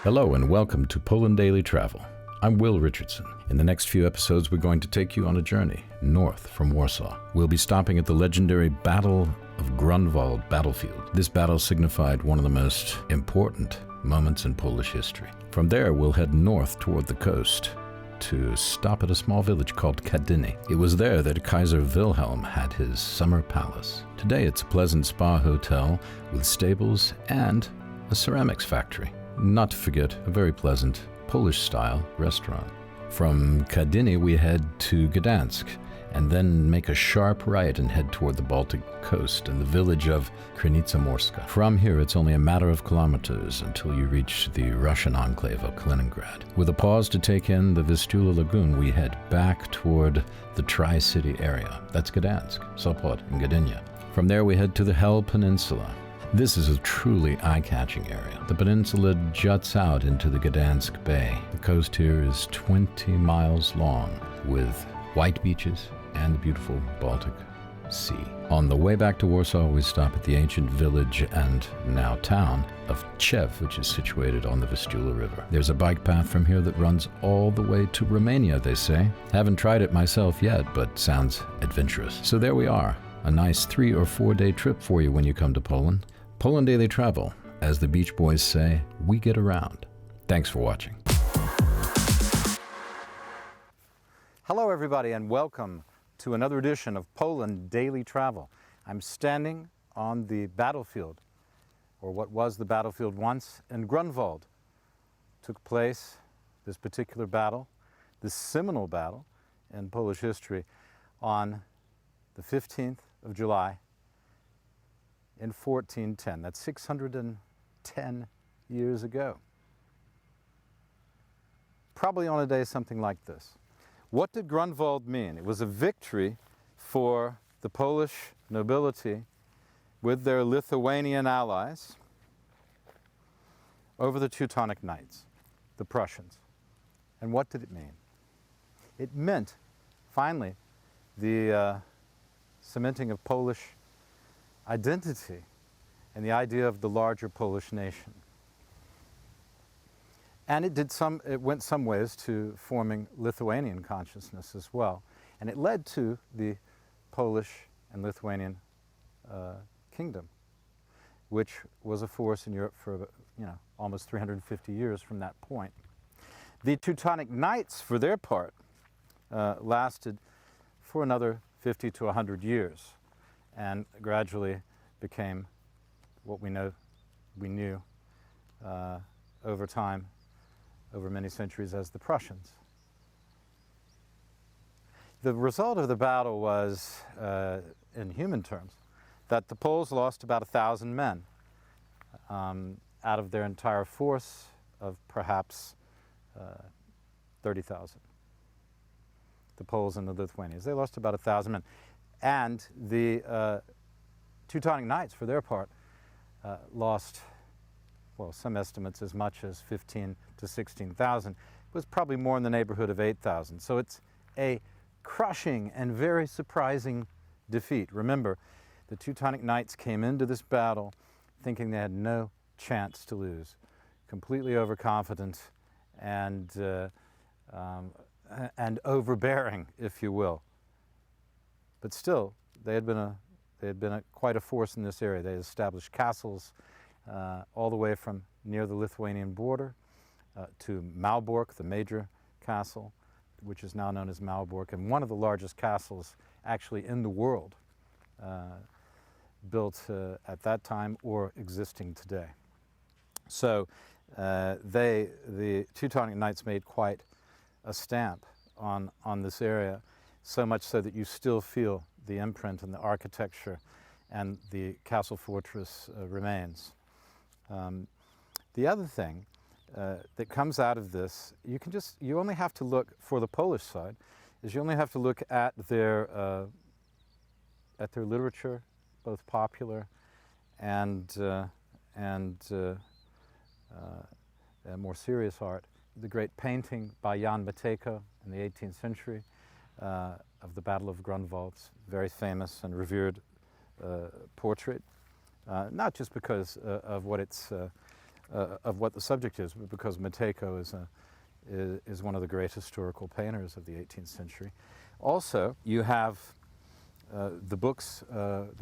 Hello and welcome to Poland Daily Travel. I'm Will Richardson. In the next few episodes, we're going to take you on a journey north from Warsaw. We'll be stopping at the legendary Battle of Grunwald battlefield. This battle signified one of the most important moments in Polish history. From there, we'll head north toward the coast to stop at a small village called Kadyń. It was there that Kaiser Wilhelm had his summer palace. Today, it's a pleasant spa hotel with stables and a ceramics factory. Not to forget, a very pleasant Polish-style restaurant. From Kadyń, we head to Gdansk, and then make a sharp right and head toward the Baltic coast and the village of Krynica Morska. From here, it's only a matter of kilometers until you reach the Russian enclave of Kaliningrad. With a pause to take in the Vistula Lagoon, we head back toward the Tri-City area. That's Gdansk, Sopot, and Gdynia. From there, we head to the Hel Peninsula. This is a truly eye-catching area. The peninsula juts out into the Gdansk Bay. The coast here is 20 miles long, with white beaches and the beautiful Baltic Sea. On the way back to Warsaw, we stop at the ancient village and now town of Tczew, which is situated on the Vistula River. There's a bike path from here that runs all the way to Romania, they say. Haven't tried it myself yet, but sounds adventurous. So there we are, a nice 3 or 4 day trip for you when you come to Poland. Poland Daily Travel, as the Beach Boys say, we get around. Thanks for watching. Hello everybody and welcome to another edition of Poland Daily Travel. I'm standing on the battlefield, or what was the battlefield once, in Grunwald. Took place, this particular battle, this seminal battle in Polish history, on the 15th of July in 1410. That's 610 years ago. Probably on a day something like this. What did Grunwald mean? It was a victory for the Polish nobility with their Lithuanian allies over the Teutonic Knights, the Prussians. And what did it mean? It meant, finally, the cementing of Polish identity and the idea of the larger Polish nation. And it went some ways to forming Lithuanian consciousness as well. And it led to the Polish and Lithuanian kingdom, which was a force in Europe for almost 350 years from that point. The Teutonic Knights, for their part, lasted for another 50 to 100 years and gradually became what we knew over time, over many centuries, as the Prussians. The result of the battle was, in human terms, that the Poles lost about 1,000 men out of their entire force of perhaps 30,000. The Poles and the Lithuanians. They lost about 1,000 men. And the Teutonic Knights, for their part, lost, well, some estimates as much as 15 to 16,000. It was probably more in the neighborhood of 8,000. So it's a crushing and very surprising defeat. Remember, the Teutonic Knights came into this battle thinking they had no chance to lose, completely overconfident and overbearing, if you will. But still, they had been quite a force in this area. They had established castles all the way from near the Lithuanian border to Malbork, the major castle, which is now known as Malbork, and one of the largest castles actually in the world, built at that time or existing today. So the Teutonic Knights made quite a stamp on this area, so much so that you still feel the imprint and the architecture and the castle fortress remains. The other thing that comes out of this, you only have to look, for the Polish side, is you only have to look at their literature, both popular and more serious art. The great painting by Jan Matejko in the 18th century of the Battle of Grunwald, very famous and revered portrait, not just because of what its of what the subject is, but because Matejko is one of the great historical painters of the 18th century. Also, you have the books,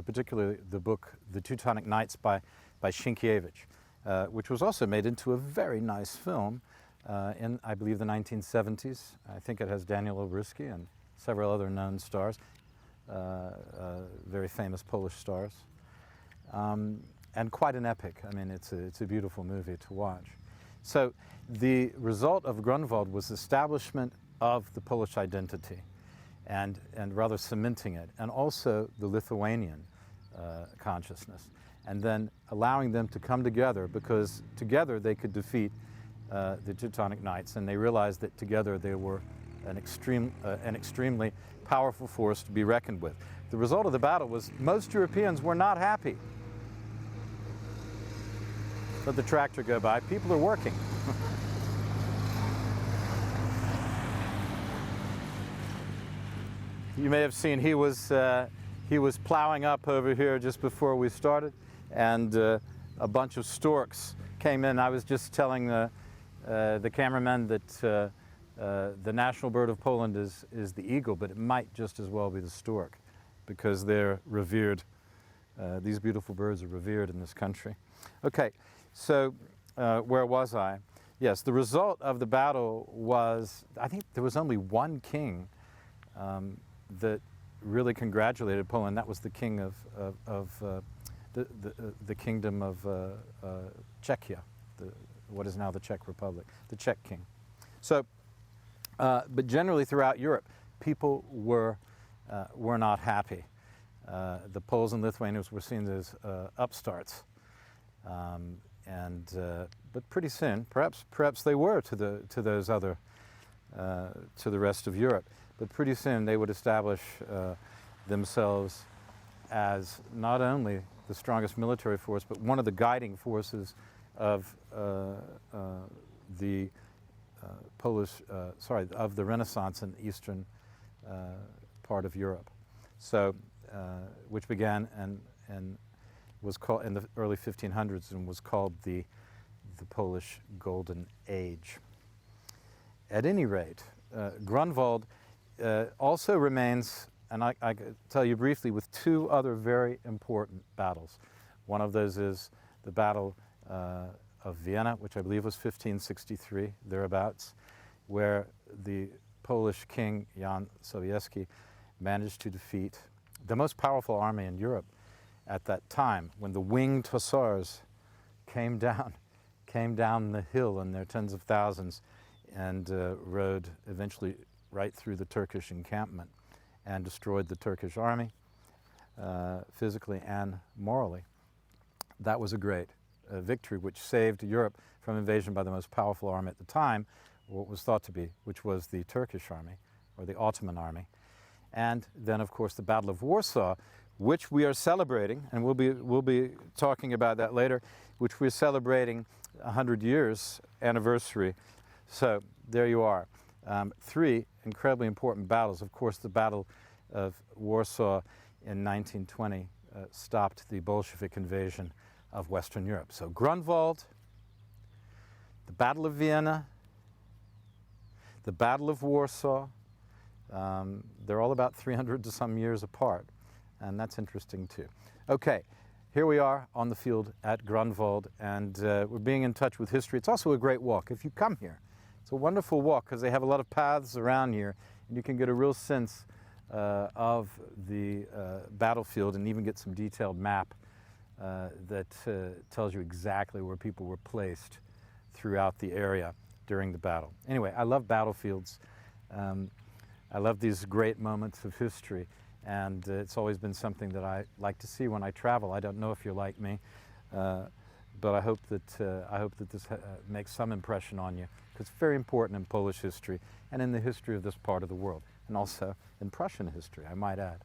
particularly the book The Teutonic Knights by Sienkiewicz, which was also made into a very nice film in, I believe, the 1970s. I think it has Daniel Obryski and several other known stars, very famous Polish stars. And quite an epic. I mean, it's a beautiful movie to watch. So the result of Grunwald was establishment of the Polish identity and rather cementing it, and also the Lithuanian consciousness, and then allowing them to come together, because together they could defeat the Teutonic Knights, and they realized that together they were an extremely powerful force to be reckoned with. The result of the battle was most Europeans were not happy. Let the tractor go by. People are working. You may have seen he was plowing up over here just before we started, and a bunch of storks came in. I was just telling the cameraman that the national bird of Poland is the eagle, but it might just as well be the stork, because they're revered. These beautiful birds are revered in this country. Okay, so where was I? Yes, the result of the battle was, I think there was only one king that really congratulated Poland. That was the king of the kingdom of Czechia, what is now the Czech Republic, the Czech king. So, but generally throughout Europe, people were not happy. The Poles and Lithuanians were seen as upstarts, but pretty soon, perhaps they were to those other to the rest of Europe. But pretty soon they would establish themselves as not only the strongest military force, but one of the guiding forces of the of the Renaissance in the eastern part of Europe. So, which began and was called in the early 1500s and was called the Polish Golden Age. At any rate, Grunwald also remains, and I could tell you briefly, with two other very important battles. One of those is the Battle of Vienna, which I believe was 1563, thereabouts, where the Polish king, Jan Sobieski, managed to defeat the most powerful army in Europe at that time, when the winged hussars came down the hill in their tens of thousands and rode eventually right through the Turkish encampment and destroyed the Turkish army physically and morally. That was a great victory which saved Europe from invasion by the most powerful army at the time, what was thought to be, which was the Turkish army or the Ottoman army. And then, of course, the Battle of Warsaw, which we are celebrating, and we'll be talking about that later, which we're celebrating 100 years anniversary. So there you are. Three incredibly important battles. Of course, the Battle of Warsaw in 1920 stopped the Bolshevik invasion of Western Europe. So Grunwald, the Battle of Vienna, the Battle of Warsaw, they're all about 300 to some years apart, and that's interesting too. Okay, here we are on the field at Grunwald, and we're being in touch with history. It's also a great walk. If you come here, it's a wonderful walk because they have a lot of paths around here, and you can get a real sense of the battlefield and even get some detailed map that tells you exactly where people were placed throughout the area during the battle. Anyway, I love battlefields. I love these great moments of history, and it's always been something that I like to see when I travel. I don't know if you're like me, but I hope that this makes some impression on you, because it's very important in Polish history and in the history of this part of the world, and also in Prussian history, I might add.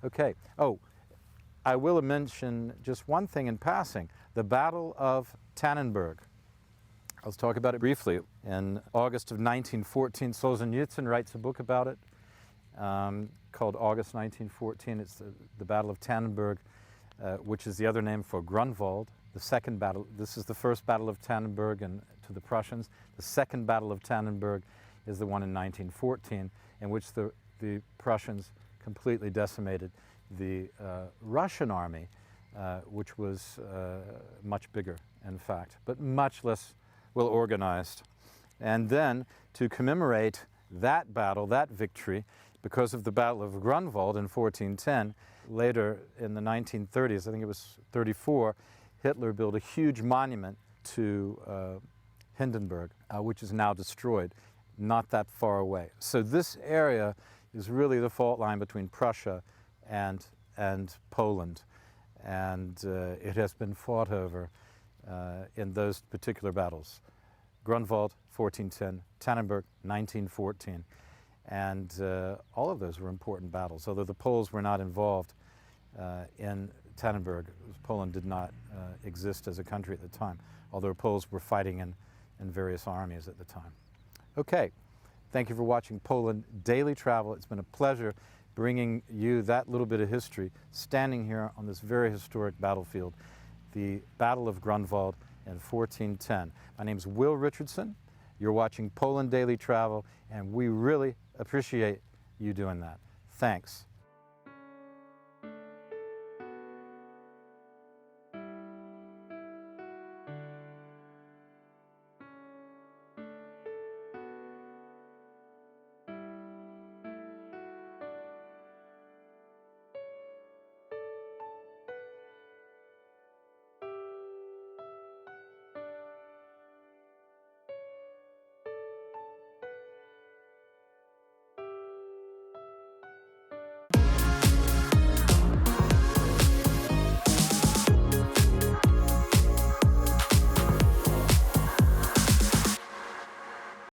Okay. Oh, I will mention just one thing in passing: the Battle of Tannenberg. I'll talk about it briefly. In August of 1914, Solzhenitsyn writes a book about it called August 1914. It's the Battle of Tannenberg, which is the other name for Grunwald, The second battle, this is the first Battle of Tannenberg and to the Prussians. The second Battle of Tannenberg is the one in 1914, in which the Prussians completely decimated the Russian army, which was much bigger, in fact, but much less well organized. And then, to commemorate that battle, that victory, because of the Battle of Grunwald in 1410, later in the 1930s, I think it was 34, Hitler built a huge monument to Hindenburg, which is now destroyed, not that far away. So this area is really the fault line between Prussia and Poland, and it has been fought over in those particular battles. Grunwald, 1410, Tannenberg, 1914. And all of those were important battles, although the Poles were not involved in Tannenberg. Poland did not exist as a country at the time, although Poles were fighting in various armies at the time. Okay, thank you for watching Poland Daily Travel. It's been a pleasure bringing you that little bit of history, standing here on this very historic battlefield, the Battle of Grunwald in 1410. My name is Will Richardson. You're watching Poland Daily Travel, and we really appreciate you doing that. Thanks.